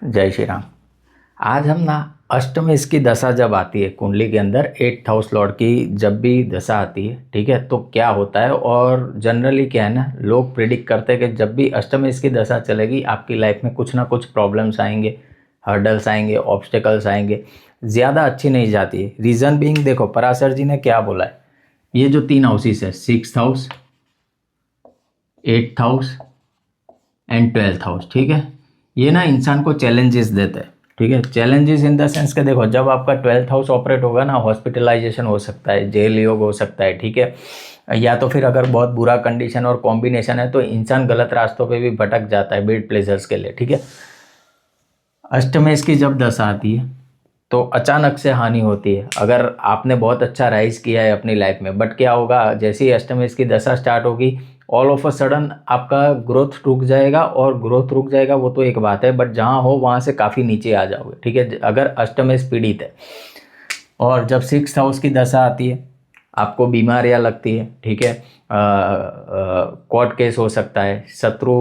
जय श्री राम। आज हम ना अष्टम इसकी दशा जब आती है कुंडली के अंदर 8th हाउस लॉर्ड की जब भी दशा आती है, ठीक है, तो क्या होता है और जनरली क्या है ना, लोग प्रिडिक्ट करते हैं कि जब भी अष्टम इसकी दशा चलेगी आपकी लाइफ में कुछ ना कुछ प्रॉब्लम्स आएंगे, हर्डल्स आएंगे, ऑब्स्टेकल्स आएंगे, ज़्यादा अच्छी नहीं जाती है। रीज़न बीइंग देखो पराशर जी ने क्या बोला है, ये जो 3 हाउसेस है 6th house, 8th house and 12th house, ठीक है, ये ना इंसान को चैलेंजेस देते हैं। ठीक है, चैलेंजेस इन द सेंस के देखो जब आपका 12th हाउस ऑपरेट होगा ना, हॉस्पिटलाइजेशन हो सकता है, जेल योग हो सकता है, ठीक है, या तो फिर अगर बहुत बुरा कंडीशन और कॉम्बिनेशन है तो इंसान गलत रास्तों पे भी भटक जाता है बेड प्लेजर्स के लिए। ठीक है, अष्टमेश की जब दशा आती है तो अचानक से हानि होती है। अगर आपने बहुत अच्छा राइज किया है अपनी लाइफ में, बट क्या होगा जैसे ही अष्टमेश की दशा स्टार्ट होगी ऑल ऑफ अ सडन आपका ग्रोथ रुक जाएगा, और ग्रोथ रुक जाएगा वो तो एक बात है, बट जहाँ हो वहाँ से काफ़ी नीचे आ जाओगे। ठीक है, अगर अष्टमेश पीड़ित है और जब 6th हाउस की दशा आती है आपको बीमारियाँ लगती है, ठीक है, कोर्ट केस हो सकता है, शत्रु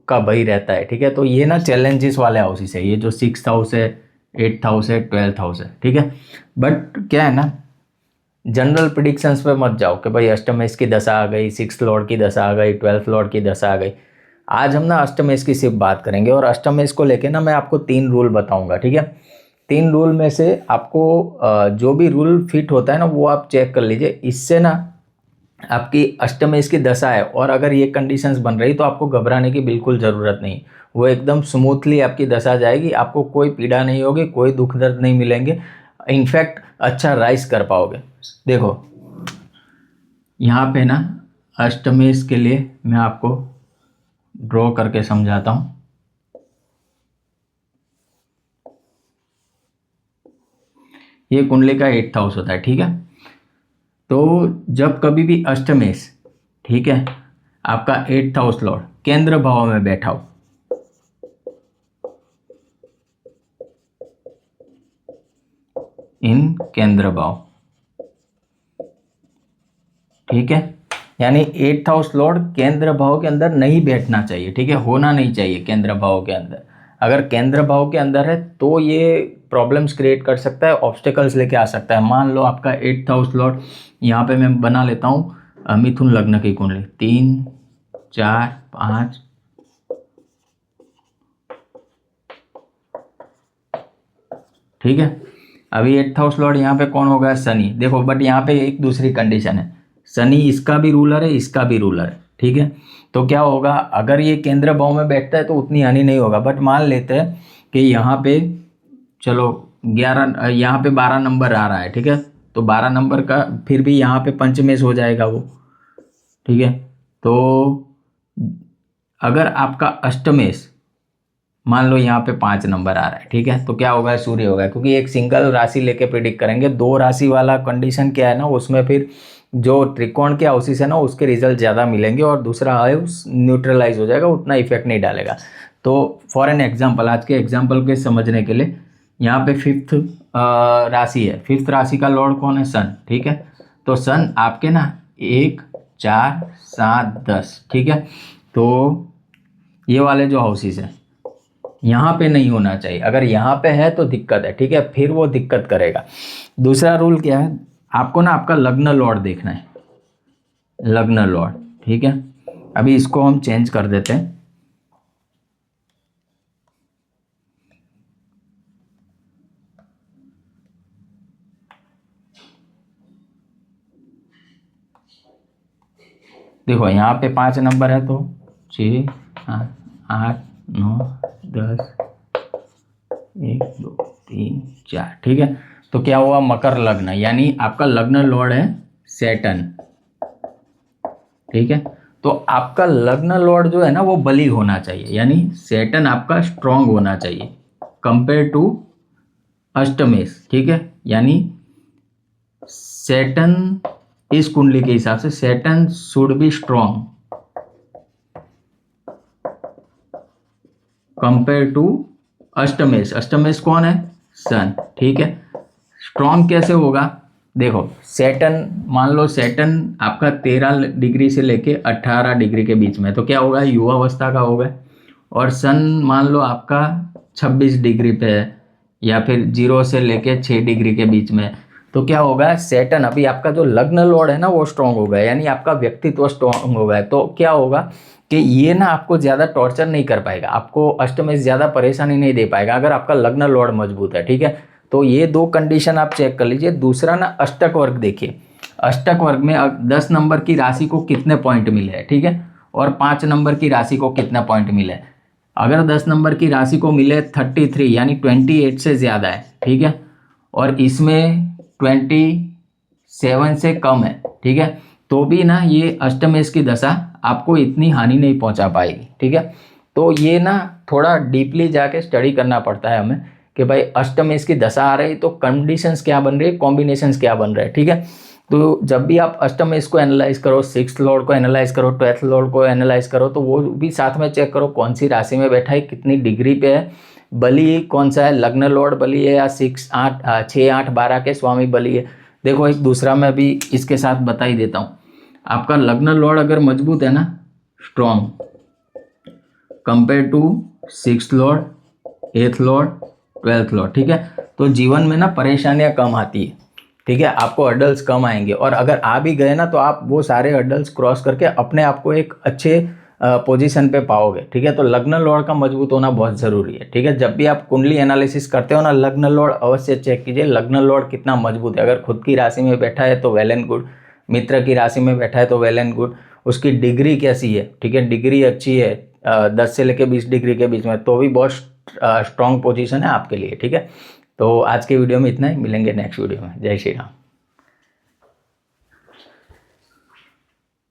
का भय रहता है। ठीक है, तो ये ना चैलेंजेस वाले हाउसेस है, ये जो 6th हाउस है, 8th हाउस है, 12th हाउस है। ठीक है, बट क्या है ना, जनरल प्रिडिक्शंस पे मत जाओ कि भाई अष्टमेश की दशा आ गई, 6th लॉर्ड की दशा आ गई, 12th लॉर्ड की दशा आ गई। आज हम ना अष्टमेश की सिर्फ बात करेंगे, और अष्टमेश को लेके ना मैं आपको 3 रूल बताऊंगा। ठीक है, 3 रूल में से आपको जो भी रूल फिट होता है ना वो आप चेक कर लीजिए। इससे ना आपकी अष्टमेश की दशा है और अगर ये कंडीशंस बन रही तो आपको घबराने की बिल्कुल ज़रूरत नहीं, वो एकदम स्मूथली आपकी दशा जाएगी, आपको कोई पीड़ा नहीं होगी, कोई दुख दर्द नहीं मिलेंगे, इनफैक्ट अच्छा राइज कर पाओगे। देखो यहाँ पे ना अष्टमेश के लिए मैं आपको ड्रॉ करके समझाता हूँ। ये कुंडली का 8th हाउस होता है। ठीक है, तो जब कभी भी अष्टमेश, ठीक है, आपका 8th हाउस लॉर्ड केंद्र भाव में बैठा हो, इन केंद्र भाव, ठीक है, यानी 8th हाउस लॉर्ड केंद्र भाव के अंदर नहीं बैठना चाहिए। ठीक है, होना नहीं चाहिए केंद्र भाव के अंदर। अगर केंद्र भाव के अंदर है तो ये प्रॉब्लम्स क्रिएट कर सकता है, ऑब्स्टेकल्स लेके आ सकता है। मान लो आपका 8th हाउस लॉर्ड, यहाँ पे मैं बना लेता हूँ मिथुन लग्न की कुंडली, 3 4 5, ठीक है, अभी 8th हाउस लॉर्ड यहाँ पे कौन होगा, शनि। देखो बट यहाँ पे एक दूसरी कंडीशन है, शनि इसका भी रूलर है, इसका भी रूलर है। ठीक है, तो क्या होगा अगर ये केंद्र भाव में बैठता है तो उतनी हानि नहीं होगा, बट मान लेते हैं कि यहाँ पे चलो 11, यहाँ पे 12 नंबर आ रहा है। ठीक है, तो 12 नंबर का फिर भी यहाँ पे पंचमेश हो जाएगा वो। ठीक है, तो अगर आपका अष्टमेश मान लो यहाँ पे 5 नंबर आ रहा है, ठीक है, तो क्या होगा, सूर्य होगा, क्योंकि एक सिंगल राशि लेके प्रिडिक्ट करेंगे। 2 राशि वाला कंडीशन क्या है ना, उसमें फिर जो त्रिकोण के हाउसेस है ना उसके रिजल्ट ज़्यादा मिलेंगे और दूसरा हाउस न्यूट्रलाइज हो जाएगा, उतना इफेक्ट नहीं डालेगा। तो फॉर एन एग्जाम्पल, आज के एग्जाम्पल के समझने के लिए यहाँ पे 5th राशि है, 5th राशि का लॉर्ड कौन है, सन। ठीक है, तो सन आपके ना 1 4 7 10, ठीक है, तो ये वाले जो हाउसेस हैं यहाँ पे नहीं होना चाहिए। अगर यहाँ पे है तो दिक्कत है। ठीक है, फिर वो दिक्कत करेगा। दूसरा रूल क्या है, आपको ना आपका लग्न लॉर्ड देखना है, लग्न लॉर्ड। ठीक है, अभी इसको हम चेंज कर देते हैं। देखो यहाँ पे 5 नंबर है तो 6 8 9 10 1 2 3 4, ठीक है, तो क्या हुआ, मकर लग्न, यानी आपका लग्न लॉर्ड है सैटर्न। ठीक है, तो आपका लग्न लॉर्ड जो है ना वो बली होना चाहिए, यानी सैटर्न आपका स्ट्रांग होना चाहिए कंपेयर टू अष्टमेश। ठीक है, यानी सैटर्न, इस कुंडली के हिसाब से Saturn should be strong compare to अष्टमेश। अष्टमेश कौन है, सन। ठीक है, स्ट्रांग कैसे होगा, देखो सैटर्न, मान लो सैटर्न आपका 13 डिग्री से लेके 18 डिग्री के बीच में, तो क्या होगा, युवावस्था का होगा। और सन मान लो आपका 26 डिग्री पे है, या फिर 0 से लेके 6 डिग्री के बीच में, तो क्या होगा, सैटर्न अभी आपका जो लग्न लॉर्ड है ना वो स्ट्रांग होगा, यानी आपका व्यक्तित्व स्ट्रांग होगा। तो क्या होगा कि ये ना आपको ज़्यादा टॉर्चर नहीं कर पाएगा, आपको अष्टमेश ज़्यादा परेशानी नहीं दे पाएगा अगर आपका लग्न लॉर्ड मजबूत है, ठीक है। तो ये 2 कंडीशन आप चेक कर लीजिए। दूसरा ना अष्टक वर्ग देखिए, अष्टक वर्ग में 10 नंबर की राशि को कितने पॉइंट मिले हैं, ठीक है, और 5 नंबर की राशि को कितना पॉइंट मिले। अगर 10 नंबर की राशि को मिले 33 यानी 28 से ज़्यादा है, ठीक है, और इसमें 27 से कम है, ठीक है, तो भी ना ये अष्टमेश की दशा आपको इतनी हानि नहीं पहुंचा पाएगी, ठीक है। तो ये ना थोड़ा डीपली जाके स्टडी करना पड़ता है हमें कि भाई अष्टमेश की दशा आ रही तो कंडीशंस क्या बन रही है, कॉम्बिनेशंस क्या बन रहे हैं, ठीक है। तो जब भी आप अष्टमेश को एनालाइज करो, 6th लॉर्ड को एनालाइज करो, 12th लॉर्ड को एनालाइज करो, तो वो भी साथ में चेक करो कौन सी राशि में बैठा है, कितनी डिग्री पे है, बली कौन सा है, लग्न लॉर्ड बली है या 6, 8, 12 के स्वामी बली है। देखो एक दूसरा मैं भी इसके साथ बता ही देता हूँ। आपका लग्न लॉर्ड अगर मजबूत है ना, strong, compare to 6th lord, 8th lord, 12th lord, ठीक है, तो जीवन में ना परेशानियां कम आती है, ठीक है, आपको हर्डल्स कम आएंगे, और अगर आ भी गए ना तो आप वो सारे हर्डल्स क्रॉस करके अपने आप को एक अच्छे पोजीशन पे पाओगे, ठीक है। तो लग्न लॉर्ड का मजबूत होना बहुत ज़रूरी है, ठीक है। जब भी आप कुंडली एनालिसिस करते हो ना, लग्न लॉर्ड अवश्य चेक कीजिए लग्न लॉर्ड कितना मजबूत है। अगर खुद की राशि में बैठा है तो वेल एंड गुड, मित्र की राशि में बैठा है तो वेल एंड गुड, उसकी डिग्री कैसी है, ठीक है, डिग्री अच्छी है 10 से लेकर 20 डिग्री के बीच में, तो भी बहुत स्ट्रॉन्ग पोजीशन है आपके लिए, ठीक है। तो आज के वीडियो में इतना ही, मिलेंगे नेक्स्ट वीडियो में। जय श्री राम।